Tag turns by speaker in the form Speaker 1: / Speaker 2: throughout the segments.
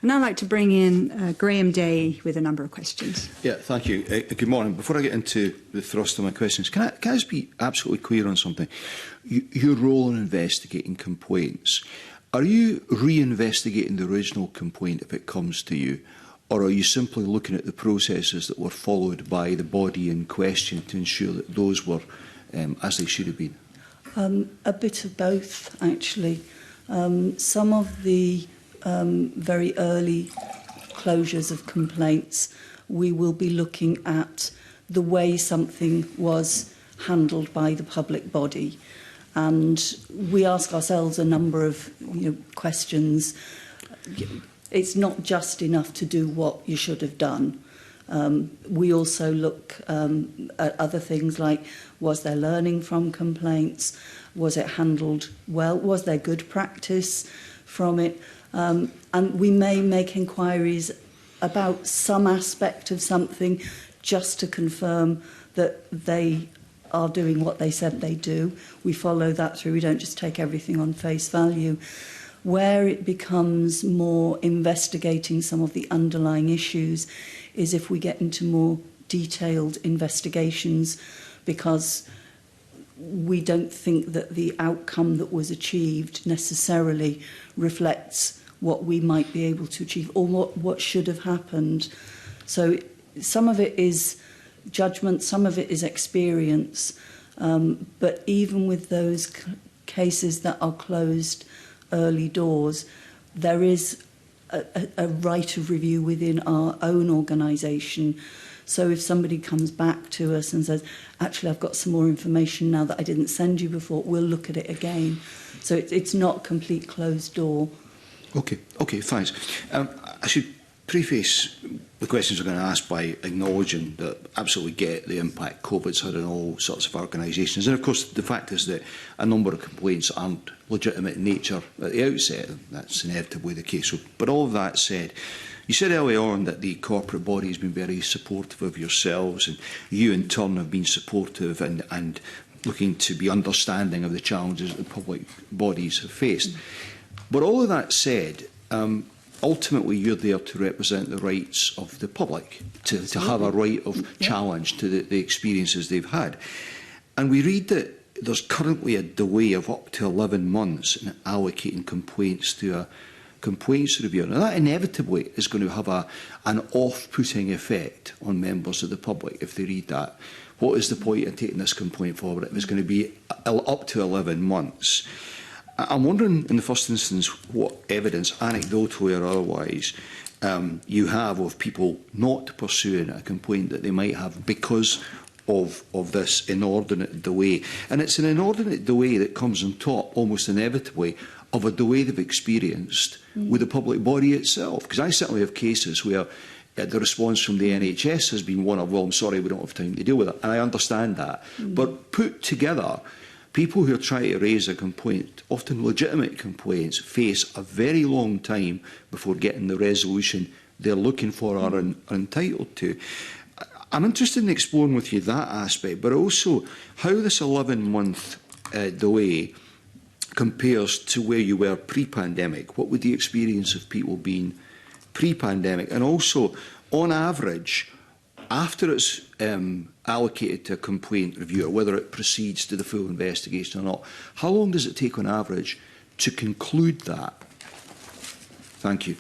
Speaker 1: I'd now like to bring in Graham Day with a number of questions.
Speaker 2: Yeah, thank you. Good morning. Before I get into the thrust of my questions, can I just be absolutely clear on something? Your role in investigating complaints, are you re-investigating the original complaint if it comes to you, or are you simply looking at the processes that were followed by the body in question to ensure that those were as they should have been?
Speaker 3: A bit of both, actually. Some of the very early closures of complaints, we will be looking at the way something was handled by the public body. And we ask ourselves a number of questions. It's not just enough to do what you should have done. We also look at other things like, was there learning from complaints? Was it handled well? Was there good practice from it? And we may make inquiries about some aspect of something just to confirm that they are doing what they said they do. We follow that through. We don't just take everything on face value. Where it becomes more investigating some of the underlying issues is if we get into more detailed investigations, because we don't think that the outcome that was achieved necessarily reflects what we might be able to achieve or what should have happened. So some of it is judgment, some of it is experience, but even with those cases that are closed early doors, there is a right of review within our own organisation. So if somebody comes back to us and says, actually, I've got some more information now that I didn't send you before, we'll look at it again. So it's not a complete closed door.
Speaker 2: Okay, thanks. I should preface the questions I'm going to ask by acknowledging that I absolutely get the impact COVID's had on all sorts of organisations. And of course, the fact is that a number of complaints aren't legitimate in nature at the outset. That's inevitably the case. But all of that said, you said earlier on that the corporate body has been very supportive of yourselves, and you in turn have been supportive and looking to be understanding of the challenges that the public bodies have faced. But all of that said, ultimately you're there to represent the rights of the public, to have a right of challenge to the experiences they've had. And we read that there's currently a delay of up to 11 months in allocating complaints to a complaints reviewer. Now that inevitably is going to have an off-putting effect on members of the public if they read that. What is the point of taking this complaint forward if it's going to be up to 11 months? I'm wondering, in the first instance, what evidence, anecdotally or otherwise, you have of people not pursuing a complaint that they might have because of this inordinate delay. And it's an inordinate delay that comes on top, almost inevitably, of a delay they've experienced with the public body itself. Because I certainly have cases where the response from the NHS has been one of, well, I'm sorry, we don't have time to deal with it. And I understand that. But put together, people who are trying to raise a complaint, often legitimate complaints, face a very long time before getting the resolution they're looking for or are entitled to. I'm interested in exploring with you that aspect, but also how this 11-month delay compares to where you were pre-pandemic. What would the experience of people been pre-pandemic? And also, on average, after it's allocated to a complaint reviewer, whether it proceeds to the full investigation or not, how long does it take on average to conclude that? Thank you.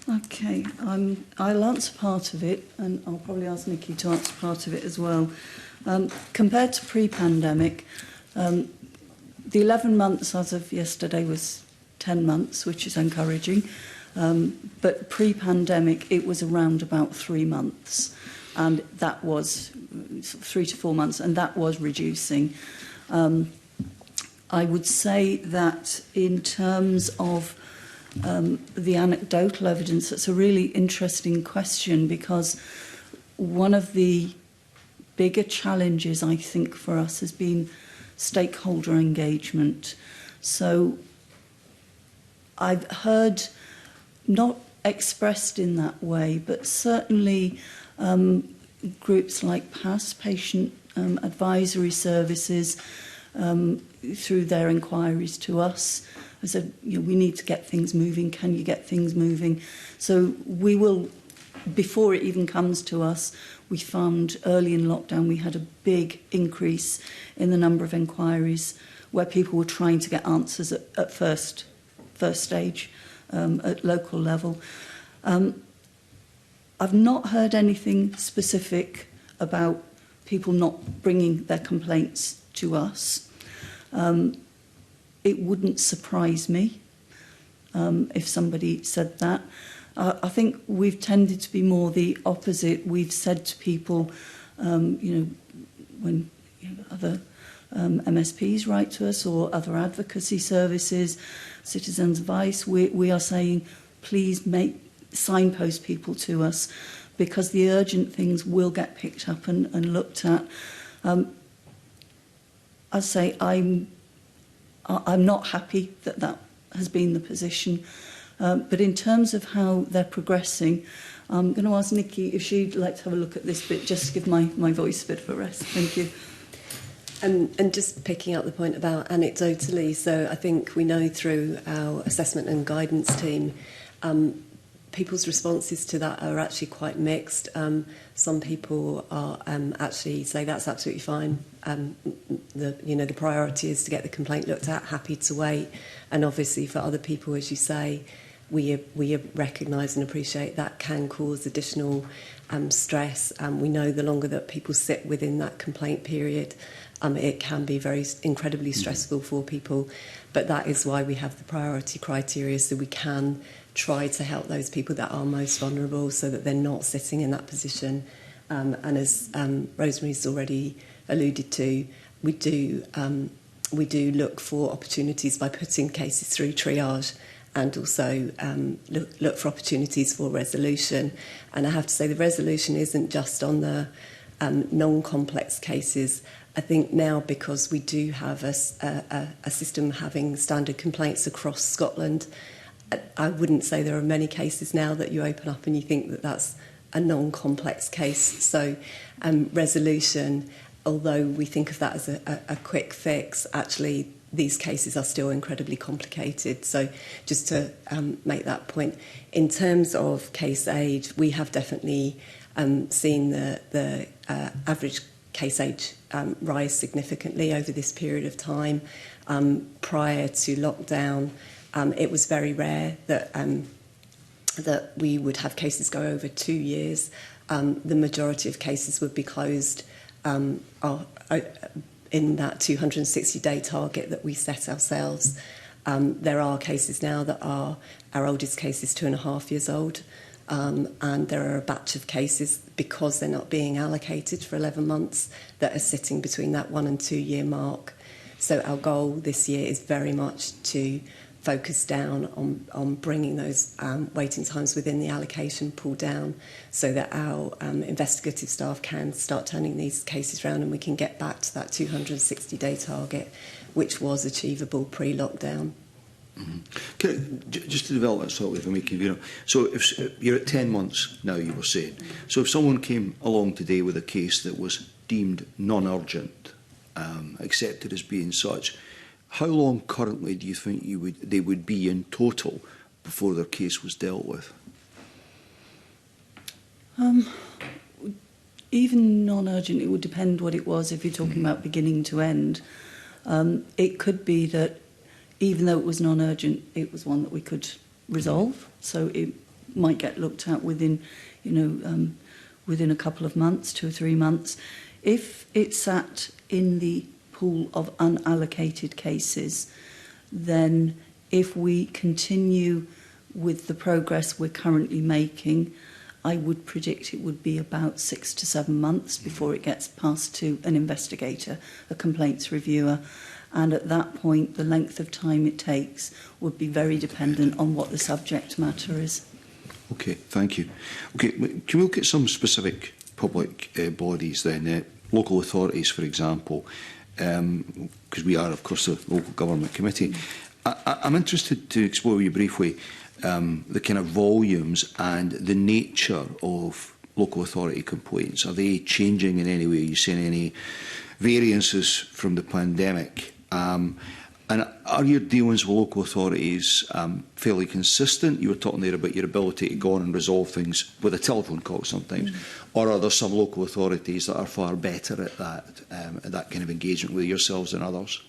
Speaker 3: Okay, I'll answer part of it, and I'll probably ask Nikki to answer part of it as well. Compared to pre-pandemic, the 11 months as of yesterday was 10 months, which is encouraging. But pre-pandemic, it was around about 3 months, and that was 3 to 4 months, and that was reducing. I would say that in terms of the anecdotal evidence, it's a really interesting question, because one of the bigger challenges, I think, for us has been stakeholder engagement. So I've heard, not expressed in that way, but certainly groups like PASS, Patient Advisory Services, through their inquiries to us, I said, we need to get things moving. Can you get things moving? So we will, before it even comes to us, we found early in lockdown we had a big increase in the number of inquiries where people were trying to get answers at first stage, at local level. I've not heard anything specific about people not bringing their complaints to us. It wouldn't surprise me if somebody said that. I think we've tended to be more the opposite. We've said to people, when other MSPs write to us or other advocacy services, Citizens Advice, we are saying, please signpost people to us, because the urgent things will get picked up and looked at. I say I'm not happy that has been the position. But in terms of how they're progressing, I'm going to ask Nikki if she'd like to have a look at this bit, just to give my voice a bit of a rest. Thank you.
Speaker 4: And just picking up the point about anecdotally, so I think we know through our assessment and guidance team, people's responses to that are actually quite mixed. Some people are actually say that's absolutely fine. The priority is to get the complaint looked at, happy to wait. And obviously for other people, as you say, we recognise and appreciate that can cause additional stress. We know the longer that people sit within that complaint period, it can be incredibly stressful for people. But that is why we have the priority criteria, so we can try to help those people that are most vulnerable so that they're not sitting in that position. And as Rosemary's already alluded to, we do look for opportunities by putting cases through triage, and also look for opportunities for resolution. And I have to say the resolution isn't just on the non-complex cases. I think now, because we do have a system having standard complaints across Scotland, I wouldn't say there are many cases now that you open up and you think that that's a non-complex case. So resolution, although we think of that as a quick fix, actually these cases are still incredibly complicated. So just to make that point, in terms of case age, we have definitely seen the average case age rise significantly over this period of time. Prior to lockdown, it was very rare that we would have cases go over 2 years. The majority of cases would be closed in that 260-day target that we set ourselves. There are cases now that are, our oldest case is 2.5 years old, and there are a batch of cases, because they're not being allocated for 11 months, that are sitting between that 1 and 2 year mark. So our goal this year is very much to focus down on bringing those waiting times within the allocation pool down, so that our investigative staff can start turning these cases around and we can get back to that 260-day target, which was achievable pre-lockdown.
Speaker 2: Mm-hmm. Just to develop that slightly, if I may, so if you're at 10 months now, you were saying, so if someone came along today with a case that was deemed non-urgent, accepted as being such, how long currently do you think they would be in total before their case was dealt with?
Speaker 3: Even non-urgent, it would depend what it was. If you're talking about beginning to end, it could be that even though it was non-urgent, it was one that we could resolve. So it might get looked at within a couple of months, 2 or 3 months. If it sat in the pool of unallocated cases, then if we continue with the progress we're currently making, I would predict it would be about 6 to 7 months before it gets passed to an investigator, a complaints reviewer. And at that point, the length of time it takes would be very dependent on what the subject matter is.
Speaker 2: Okay, thank you. Okay, can we look at some specific public bodies then? Local authorities, for example, because we are, of course, the local government committee. I'm interested to explore with you briefly the kind of volumes and the nature of local authority complaints. Are they changing in any way? Are you seeing any variances from the pandemic? And are your dealings with local authorities fairly consistent? You were talking there about your ability to go on and resolve things with a telephone call sometimes. Or are there some local authorities that are far better at that kind of engagement with yourselves than others?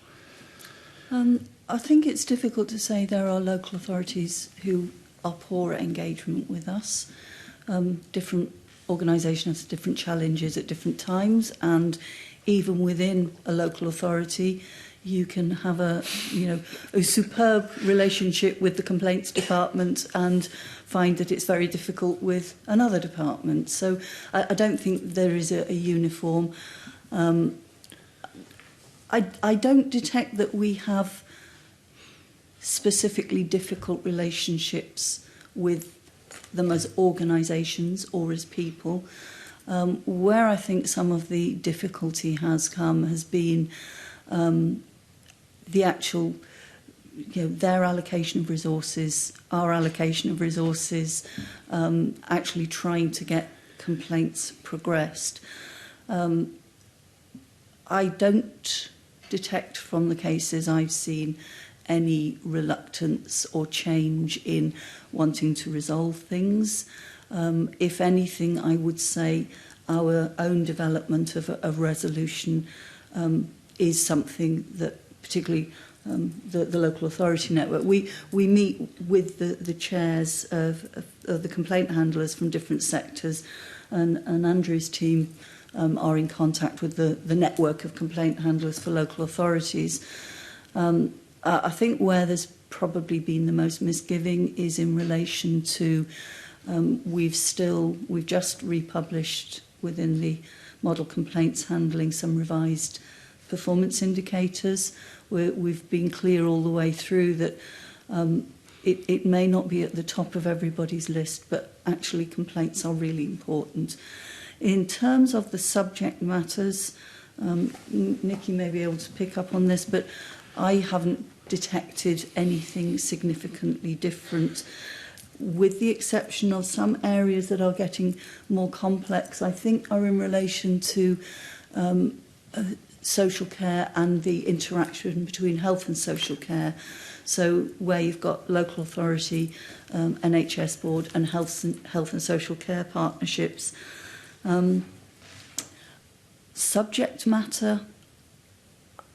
Speaker 3: I think it's difficult to say there are local authorities who are poor at engagement with us. Different organisations have different challenges at different times, and even within a local authority, you can have a superb relationship with the complaints department and find that it's very difficult with another department. So I don't think there is a uniform. I don't detect that we have specifically difficult relationships with them as organisations or as people. Where I think some of the difficulty has come has been the actual, their allocation of resources, our allocation of resources, actually trying to get complaints progressed. I don't detect from the cases I've seen any reluctance or change in wanting to resolve things. If anything, I would say our own development of a resolution is something that particularly the local authority network, we meet with the chairs of the complaint handlers from different sectors, and Andrew's team are in contact with the network of complaint handlers for local authorities. I think where there's probably been the most misgiving is in relation to we've just republished within the model complaints handling some revised performance indicators. We've been clear all the way through that it may not be at the top of everybody's list, but actually complaints are really important. In terms of the subject matters, Nikki may be able to pick up on this, but I haven't detected anything significantly different, with the exception of some areas that are getting more complex, I think are in relation to social care and the interaction between health and social care. So where you've got local authority, NHS board and health and social care partnerships. Subject matter,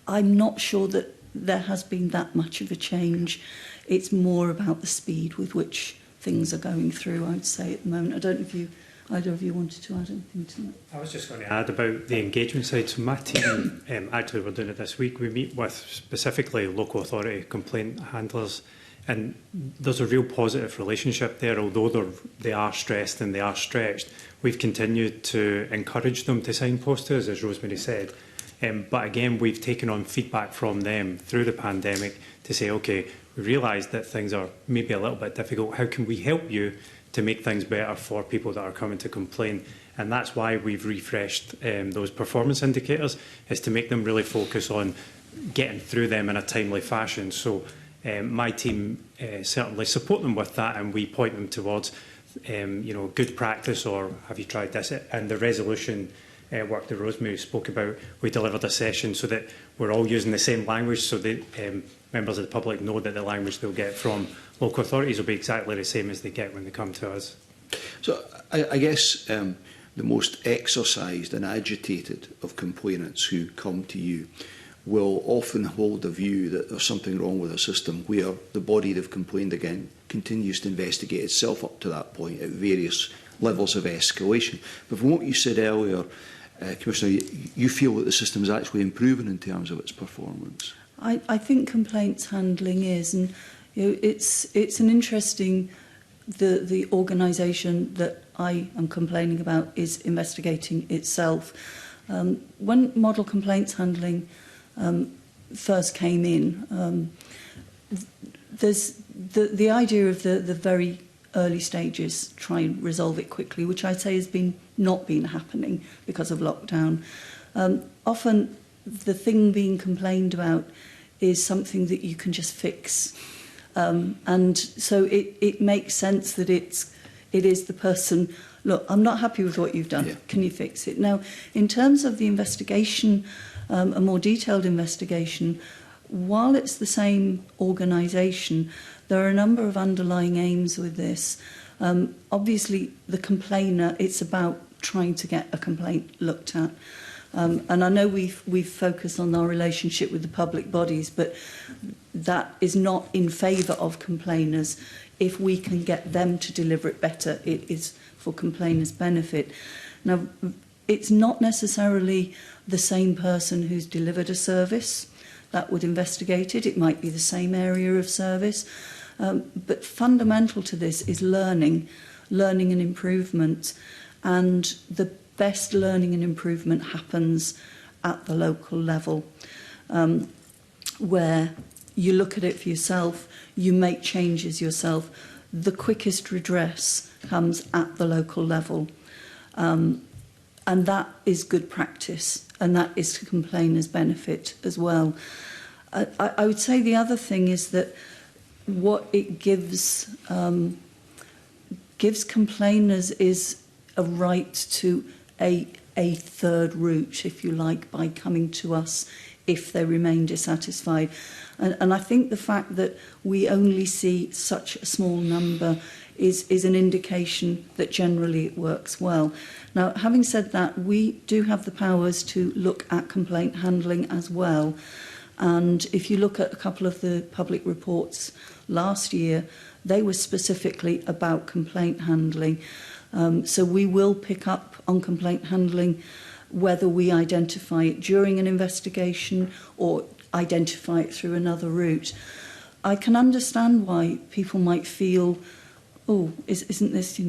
Speaker 3: I'm not sure that there has been that much of a change. It's more about the speed with which things are going through, I'd say, at the moment. I don't know if either of you wanted to add anything to that.
Speaker 5: I was just going to add about the engagement side. So my team, actually we're doing it this week, we meet with specifically local authority complaint handlers, and there's a real positive relationship there. Although they are stressed and they are stretched, we've continued to encourage them to signpost to us, as Rosemary said. But again, we've taken on feedback from them through the pandemic to say, okay, we realise that things are maybe a little bit difficult. How can we help you to make things better for people that are coming to complain? And that's why we've refreshed those performance indicators, is to make them really focus on getting through them in a timely fashion. So my team certainly support them with that, and we point them towards good practice, or have you tried this? And the resolution work that Rosemary spoke about, we delivered a session so that we're all using the same language, so that members of the public know that the language they'll get from local authorities will be exactly the same as they get when they come to us.
Speaker 2: So I guess the most exercised and agitated of complainants who come to you will often hold a view that there's something wrong with the system, where the body they've complained against continues to investigate itself up to that point at various levels of escalation. But from what you said earlier, Commissioner, you feel that the system is actually improving in terms of its performance.
Speaker 3: I think complaints handling is, and it's an interesting. The organisation that I am complaining about is investigating itself. When model complaints handling first came in, there's the idea of the very early stages, try and resolve it quickly, which I'd say has not been happening because of lockdown. Often the thing being complained about is something that you can just fix. And so it makes sense that it is the person, look, I'm not happy with what you've done, yeah. Can you fix it? Now, in terms of the investigation, a more detailed investigation, while it's the same organisation, there are a number of underlying aims with this. Obviously, the complainer, it's about trying to get a complaint looked at. And I know we've focused on our relationship with the public bodies, but that is not in favour of complainers. If we can get them to deliver it better, it is for complainers' benefit. Now, it's not necessarily the same person who's delivered a service that would investigate it. It might be the same area of service. But fundamental to this is learning and improvement. And the best learning and improvement happens at the local level, where you look at it for yourself, you make changes yourself. The quickest redress comes at the local level. And that is good practice, and that is to complainers' benefit as well. I would say the other thing is that what it gives complainers is a right to a third route, if you like, by coming to us if they remain dissatisfied. And I think the fact that we only see such a small number is an indication that generally it works well. Now, having said that, we do have the powers to look at complaint handling as well. And if you look at a couple of the public reports last year, they were specifically about complaint handling. So we will pick up on complaint handling, whether we identify it during an investigation or identify it through another route. I can understand why people might feel, oh, isn't this,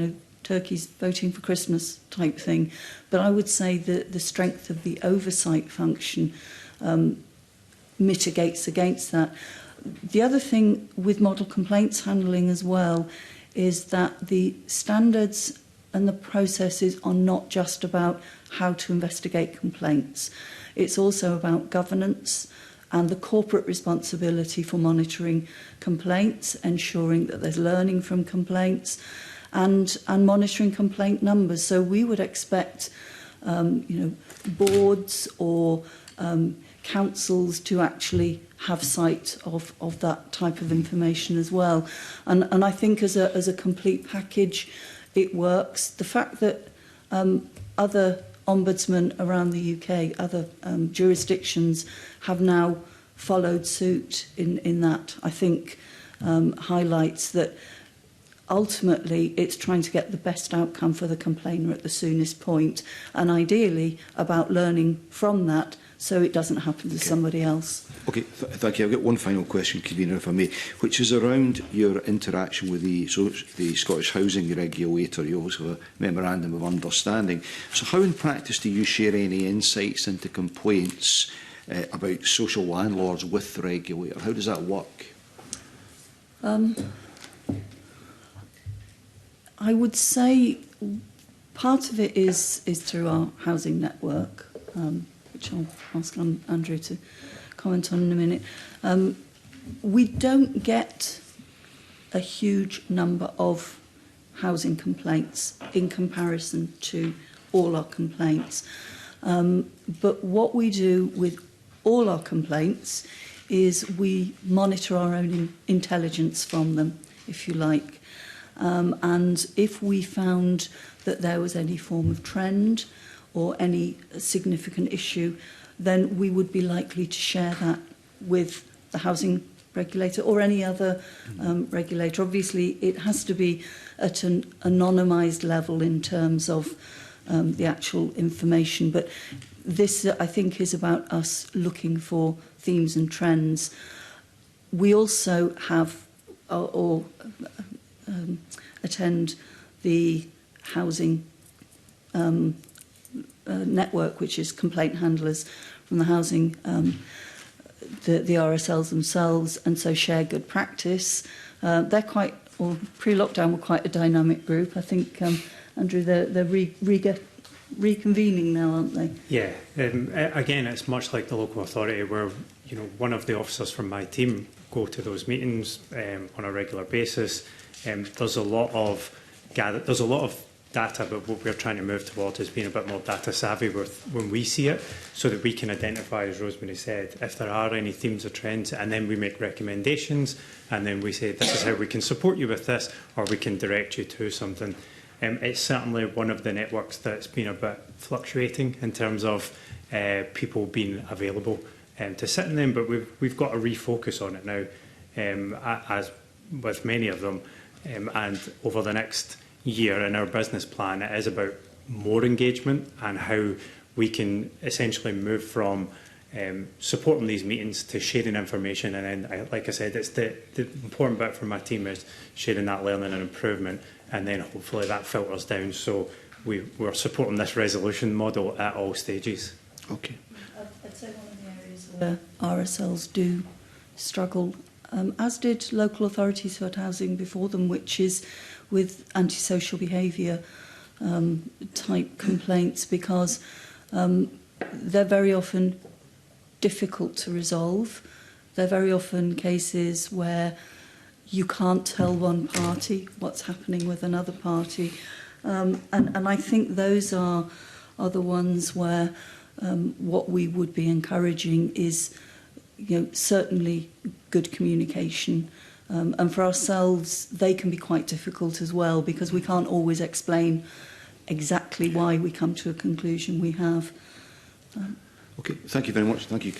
Speaker 3: turkeys voting for Christmas type thing? But I would say that the strength of the oversight function mitigates against that. The other thing with model complaints handling as well is that the standards and the processes are not just about how to investigate complaints. It's also about governance and the corporate responsibility for monitoring complaints, ensuring that there's learning from complaints, and monitoring complaint numbers. So we would expect, boards or councils to actually have sight of that type of information as well. And I think as a complete package, it works. The fact that other ombudsmen around the UK, other jurisdictions, have now followed suit in that, I think highlights that ultimately it's trying to get the best outcome for the complainer at the soonest point, and ideally about learning from that so it doesn't happen to somebody else.
Speaker 2: Okay, thank you. I've got one final question, Convener, if I may, which is around your interaction with the Scottish Housing Regulator. You also have a memorandum of understanding. So how in practice do you share any insights into complaints about social landlords with the regulator? How does that work?
Speaker 3: I would say part of it is through our housing network, which I'll ask Andrew to comment on in a minute. We don't get a huge number of housing complaints in comparison to all our complaints. But what we do with all our complaints is we monitor our own intelligence from them, if you like. And if we found that there was any form of trend or any significant issue, then we would be likely to share that with the housing regulator or any other regulator. Obviously, it has to be at an anonymised level in terms of the actual information. But this, I think, is about us looking for themes and trends. We also have attend the housing network, which is complaint handlers from the housing, the RSLs themselves, and so share good practice. They're quite, or pre-lockdown, were quite a dynamic group. I think, Andrew, they're reconvening now, aren't they?
Speaker 5: Yeah. Again, it's much like the local authority where, one of the officers from my team go to those meetings on a regular basis. There's a lot of data, but what we're trying to move towards is being a bit more data savvy when we see it, so that we can identify, as Rosemary said, if there are any themes or trends, and then we make recommendations, and then we say, this is how we can support you with this, or we can direct you to something. It's certainly one of the networks that's been a bit fluctuating in terms of people being available to sit in them, but we've got to refocus on it now, as with many of them, and over the next year in our business plan, it is about more engagement and how we can essentially move from supporting these meetings to sharing information. And then, like I said, it's the important bit for my team is sharing that learning and improvement, and then hopefully that filters down. So we're supporting this resolution model at all stages.
Speaker 2: Okay.
Speaker 3: I'd say one of the areas where RSLs do struggle, as did local authorities who had housing before them, which is with antisocial behaviour type complaints, because they're very often difficult to resolve. They're very often cases where you can't tell one party what's happening with another party. And I think those are the ones where what we would be encouraging is, certainly good communication. And for ourselves, they can be quite difficult as well, because we can't always explain exactly why we come to a conclusion we have.
Speaker 2: Okay, thank you very much. Thank you.